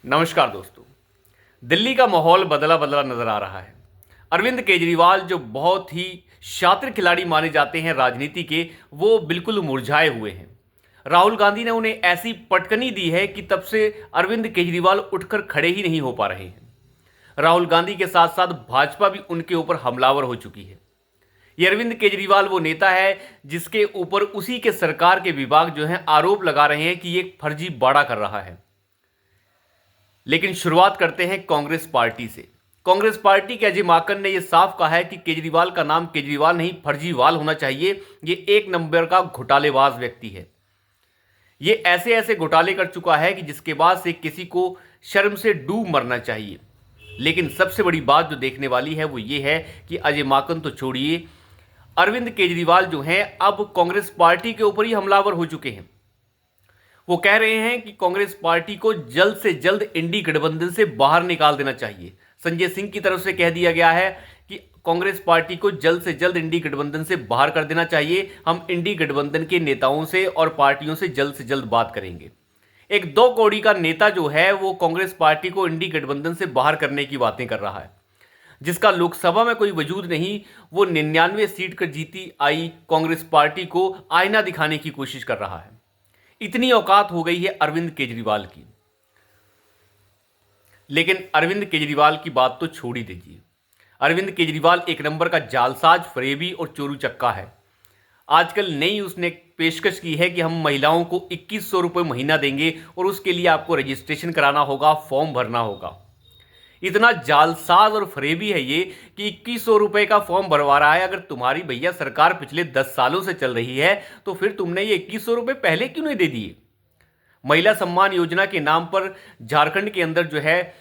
नमस्कार दोस्तों। दिल्ली का माहौल बदला बदला नजर आ रहा है। अरविंद केजरीवाल जो बहुत ही शातिर खिलाड़ी माने जाते हैं राजनीति के, वो बिल्कुल मुरझाए हुए हैं। राहुल गांधी ने उन्हें ऐसी पटकनी दी है कि तब से अरविंद केजरीवाल उठकर खड़े ही नहीं हो पा रहे हैं। राहुल गांधी के साथ साथ भाजपा भी उनके ऊपर हमलावर हो चुकी है। ये अरविंद केजरीवाल वो नेता है जिसके ऊपर उसी के सरकार के विभाग जो हैं आरोप लगा रहे हैं कि ये फर्जी बाड़ा कर रहा है। लेकिन शुरुआत करते हैं कांग्रेस पार्टी से। कांग्रेस पार्टी के अजय माकन ने यह साफ कहा है कि केजरीवाल का नाम केजरीवाल नहीं फर्जीवाल होना चाहिए। ये एक नंबर का घोटालेबाज व्यक्ति है। ये ऐसे ऐसे घोटाले कर चुका है कि जिसके बाद से किसी को शर्म से डूब मरना चाहिए। लेकिन सबसे बड़ी बात जो देखने वाली है वो ये है कि अजय माकन तो छोड़िए, अरविंद केजरीवाल जो हैं अब कांग्रेस पार्टी के ऊपर ही हमलावर हो चुके हैं। वो कह रहे हैं कि कांग्रेस पार्टी को जल्द से जल्द इंडी गठबंधन से बाहर निकाल देना चाहिए। संजय सिंह की तरफ से कह दिया गया है कि कांग्रेस पार्टी को जल्द से जल्द इंडी गठबंधन से बाहर कर देना चाहिए। हम इंडी गठबंधन के नेताओं से और पार्टियों से जल्द बात करेंगे। एक दो कौड़ी का नेता जो है वो कांग्रेस पार्टी को इंडी गठबंधन से बाहर करने की बातें कर रहा है, जिसका लोकसभा में कोई वजूद नहीं। वो 99 सीट कर जीती आई कांग्रेस पार्टी को आईना दिखाने की कोशिश कर रहा है। इतनी औकात हो गई है अरविंद केजरीवाल की। लेकिन अरविंद केजरीवाल की बात तो छोड़ ही दीजिए। अरविंद केजरीवाल एक नंबर का जालसाज, फरेबी और चोरू चक्का है। आजकल नई उसने पेशकश की है कि हम महिलाओं को 2100 रुपये महीना देंगे और उसके लिए आपको रजिस्ट्रेशन कराना होगा, फॉर्म भरना होगा। इतना जालसाज और फरेबी है ये कि 2100 रुपए का फॉर्म भरवा रहा है। अगर तुम्हारी भैया सरकार पिछले 10 सालों से चल रही है तो फिर तुमने ये 2100 रुपए पहले क्यों नहीं दे दिए? महिला सम्मान योजना के नाम पर झारखंड के अंदर जो है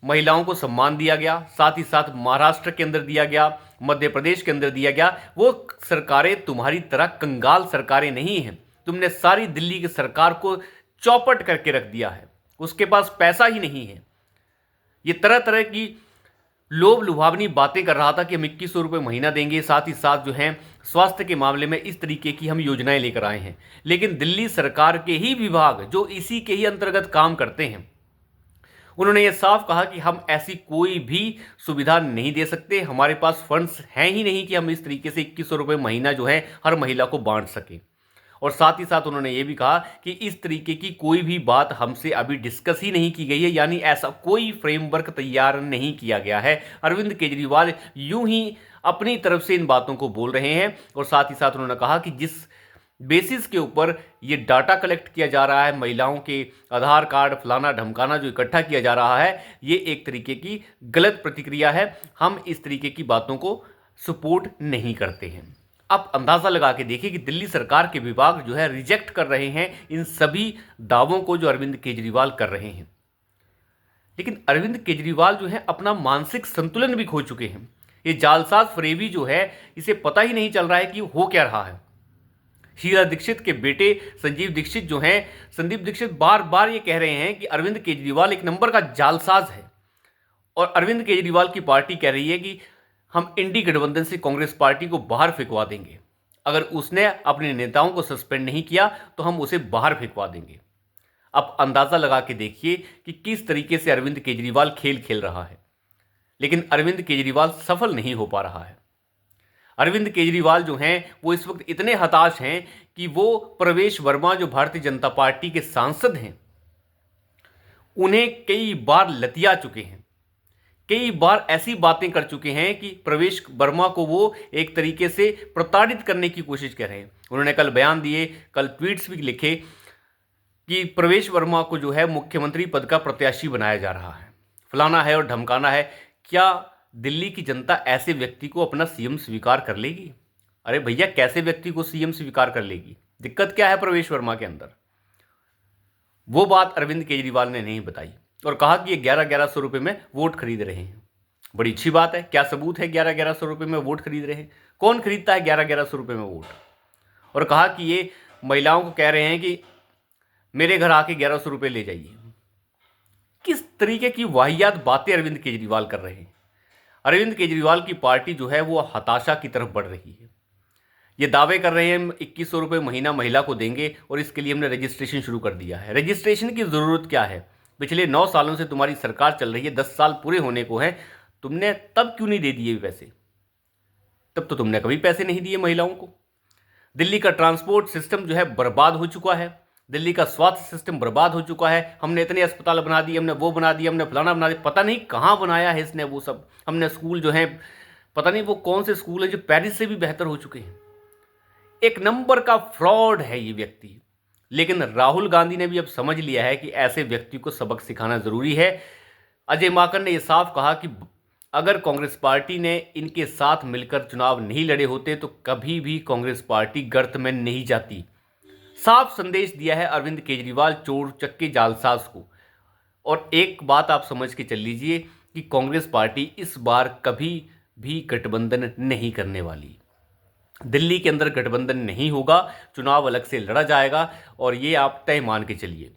महिलाओं को सम्मान दिया गया, साथ ही साथ महाराष्ट्र के अंदर दिया गया, मध्य प्रदेश के अंदर दिया गया। वो सरकारें तुम्हारी तरह कंगाल सरकारें नहीं हैं। तुमने सारी दिल्ली की सरकार को चौपट करके रख दिया है। उसके पास पैसा ही नहीं है। ये तरह तरह की लोभ लुभावनी बातें कर रहा था कि हम 2100 रुपये महीना देंगे, साथ ही साथ जो है स्वास्थ्य के मामले में इस तरीके की हम योजनाएं लेकर आए हैं। लेकिन दिल्ली सरकार के ही विभाग जो इसी के ही अंतर्गत काम करते हैं, उन्होंने ये साफ कहा कि हम ऐसी कोई भी सुविधा नहीं दे सकते। हमारे पास फंड्स हैं ही नहीं कि हम इस तरीके से 2100 रुपये महीना जो है हर महिला को बांट सकें। और साथ ही साथ उन्होंने ये भी कहा कि इस तरीके की कोई भी बात हमसे अभी डिस्कस ही नहीं की गई है, यानी ऐसा कोई फ्रेमवर्क तैयार नहीं किया गया है। अरविंद केजरीवाल यूं ही अपनी तरफ से इन बातों को बोल रहे हैं। और साथ ही साथ उन्होंने कहा कि जिस बेसिस के ऊपर ये डाटा कलेक्ट किया जा रहा है, महिलाओं के आधार कार्ड फलाना ढमकाना जो इकट्ठा किया जा रहा है, ये एक तरीके की गलत प्रतिक्रिया है। हम इस तरीके की बातों को सपोर्ट नहीं करते हैं। आप अंदाज़ा लगा के देखिए कि दिल्ली सरकार के विभाग जो है रिजेक्ट कर रहे हैं इन सभी दावों को जो अरविंद केजरीवाल कर रहे हैं। लेकिन अरविंद केजरीवाल जो है अपना मानसिक संतुलन भी खो चुके हैं। ये जालसाज फरेबी जो है इसे पता ही नहीं चल रहा है कि हो क्या रहा है। शीला दीक्षित के बेटे संजीव दीक्षित जो हैं, संदीप दीक्षित बार बार ये कह रहे हैं कि अरविंद केजरीवाल एक नंबर का जालसाज है। और अरविंद केजरीवाल की पार्टी कह रही है कि हम इंडी गठबंधन से कांग्रेस पार्टी को बाहर फेंकवा देंगे। अगर उसने अपने नेताओं को सस्पेंड नहीं किया तो हम उसे बाहर फेंकवा देंगे। अब अंदाजा लगा के देखिए कि किस तरीके से अरविंद केजरीवाल खेल खेल रहा है। लेकिन अरविंद केजरीवाल सफल नहीं हो पा रहा है। अरविंद केजरीवाल जो हैं वो इस वक्त इतने हताश हैं कि वो प्रवेश वर्मा जो भारतीय जनता पार्टी के सांसद हैं, उन्हें कई बार लतिया चुके हैं। कई बार ऐसी बातें कर चुके हैं कि प्रवेश वर्मा को वो एक तरीके से प्रताड़ित करने की कोशिश कर रहे हैं। उन्होंने कल बयान दिए, कल ट्वीट्स भी लिखे कि प्रवेश वर्मा को जो है मुख्यमंत्री पद का प्रत्याशी बनाया जा रहा है, फलाना है और धमकाना है। क्या दिल्ली की जनता ऐसे व्यक्ति को अपना सीएम स्वीकार कर लेगी? अरे भैया, कैसे व्यक्ति को सीएम स्वीकार कर लेगी? दिक्कत क्या है प्रवेश वर्मा के अंदर? वो बात अरविंद केजरीवाल ने नहीं बताई और कहा कि ये 11-1100 रुपये में वोट खरीद रहे हैं। बड़ी अच्छी बात है। क्या सबूत है 11-1100 रुपये में वोट खरीद रहे हैं? कौन खरीदता है 11-1100 रुपये में वोट? और कहा कि ये महिलाओं को कह रहे हैं कि मेरे घर आके 1100 रुपये ले जाइए। किस तरीके की वाहियात बातें अरविंद केजरीवाल कर रहे हैं। अरविंद केजरीवाल की पार्टी जो है वो हताशा की तरफ बढ़ रही है। ये दावे कर रहे हैं हम 2100 रुपये महीना महिला को देंगे और इसके लिए हमने रजिस्ट्रेशन शुरू कर दिया है। रजिस्ट्रेशन की ज़रूरत क्या है? पिछले 9 सालों से तुम्हारी सरकार चल रही है, 10 साल पूरे होने को हैं, तुमने तब क्यों नहीं दे दिए पैसे? तब तो तुमने कभी पैसे नहीं दिए महिलाओं को। दिल्ली का ट्रांसपोर्ट सिस्टम जो है बर्बाद हो चुका है, दिल्ली का स्वास्थ्य सिस्टम बर्बाद हो चुका है। हमने इतने अस्पताल बना दिए, हमने वो बना दिया, हमने फलाना बना दिया, पता नहीं कहाँ बनाया है इसने वो सब। हमने स्कूल जो है, पता नहीं वो कौन से स्कूल है जो पेरिस से भी बेहतर हो चुके हैं। एक नंबर का फ्रॉड है ये व्यक्ति। लेकिन राहुल गांधी ने भी अब समझ लिया है कि ऐसे व्यक्ति को सबक सिखाना जरूरी है। अजय माकन ने यह साफ कहा कि अगर कांग्रेस पार्टी ने इनके साथ मिलकर चुनाव नहीं लड़े होते तो कभी भी कांग्रेस पार्टी गर्त में नहीं जाती। साफ संदेश दिया है अरविंद केजरीवाल चोर चक्के जालसाज को। और एक बात आप समझ के चल लीजिए कि कांग्रेस पार्टी इस बार कभी भी गठबंधन नहीं करने वाली। दिल्ली के अंदर गठबंधन नहीं होगा, चुनाव अलग से लड़ा जाएगा और ये आप तय मान के चलिए।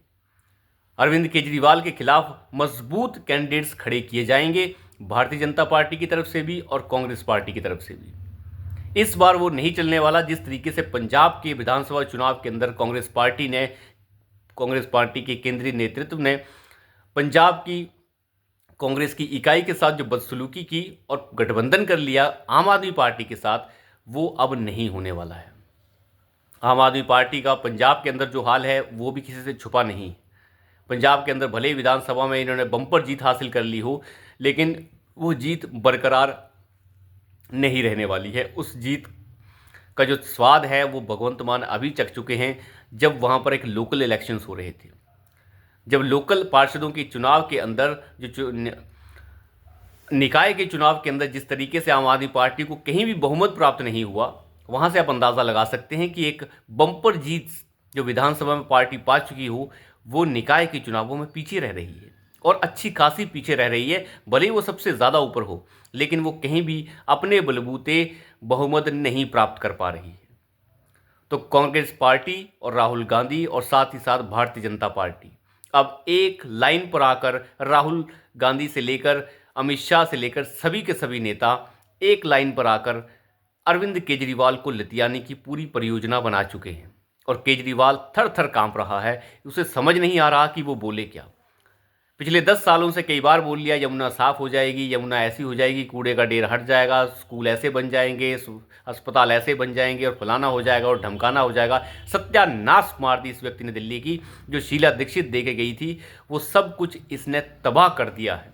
अरविंद केजरीवाल के खिलाफ मजबूत कैंडिडेट्स खड़े किए जाएंगे, भारतीय जनता पार्टी की तरफ से भी और कांग्रेस पार्टी की तरफ से भी। इस बार वो नहीं चलने वाला जिस तरीके से पंजाब के विधानसभा चुनाव के अंदर कांग्रेस पार्टी के केंद्रीय नेतृत्व ने पंजाब की कांग्रेस की इकाई के साथ जो बदसलूकी की और गठबंधन कर लिया आम आदमी पार्टी के साथ, वो अब नहीं होने वाला है। आम आदमी पार्टी का पंजाब के अंदर जो हाल है वो भी किसी से छुपा नहीं। पंजाब के अंदर भले ही विधानसभा में इन्होंने बम्पर जीत हासिल कर ली हो, लेकिन वो जीत बरकरार नहीं रहने वाली है। उस जीत का जो स्वाद है वो भगवंत मान अभी चख चुके हैं, जब वहाँ पर एक लोकल इलेक्शंस हो रहे थे, जब लोकल पार्षदों के चुनाव के अंदर निकाय के चुनाव के अंदर जिस तरीके से आम आदमी पार्टी को कहीं भी बहुमत प्राप्त नहीं हुआ, वहाँ से आप अंदाज़ा लगा सकते हैं कि एक बम्पर जीत जो विधानसभा में पार्टी पा चुकी हो, वो निकाय के चुनावों में पीछे रह रही है और अच्छी खासी पीछे रह रही है। भले ही वो सबसे ज़्यादा ऊपर हो, लेकिन वो कहीं भी अपने बलबूते बहुमत नहीं प्राप्त कर पा रही है। तो कांग्रेस पार्टी और राहुल गांधी और साथ ही साथ भारतीय जनता पार्टी अब एक लाइन पर आकर, राहुल गांधी से लेकर अमित शाह से लेकर सभी के सभी नेता एक लाइन पर आकर अरविंद केजरीवाल को लतियाने की पूरी परियोजना बना चुके हैं। और केजरीवाल थर थर कांप रहा है, उसे समझ नहीं आ रहा कि वो बोले क्या। पिछले 10 सालों से कई बार बोल लिया यमुना साफ हो जाएगी, यमुना ऐसी हो जाएगी, कूड़े का ढेर हट जाएगा, स्कूल ऐसे बन जाएंगे, अस्पताल ऐसे बन जाएंगे और फलाना हो जाएगा और ढमकाना हो जाएगा। सत्यानाश मार दी इस व्यक्ति ने दिल्ली की। जो शीला दीक्षित दे के गई थी वो सब कुछ इसने तबाह कर दिया है।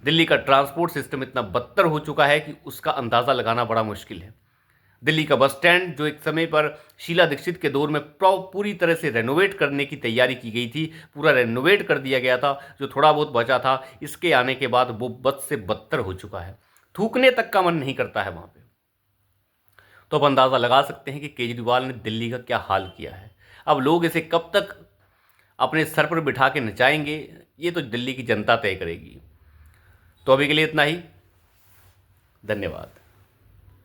दिल्ली का ट्रांसपोर्ट सिस्टम इतना बदतर हो चुका है कि उसका अंदाज़ा लगाना बड़ा मुश्किल है। दिल्ली का बस स्टैंड जो एक समय पर शीला दीक्षित के दौर में पूरी तरह से रेनोवेट करने की तैयारी की गई थी, पूरा रेनोवेट कर दिया गया था। जो थोड़ा बहुत बचा था, इसके आने के बाद वो बद से बदतर हो चुका है। थूकने तक का मन नहीं करता है वहाँ पे। तो अब अंदाज़ा लगा सकते हैं कि केजरीवाल ने दिल्ली का क्या हाल किया है। अब लोग इसे कब तक अपने सर पर बिठा के नचाएंगे, ये तो दिल्ली की जनता तय करेगी। तो अभी के लिए इतना ही। धन्यवाद।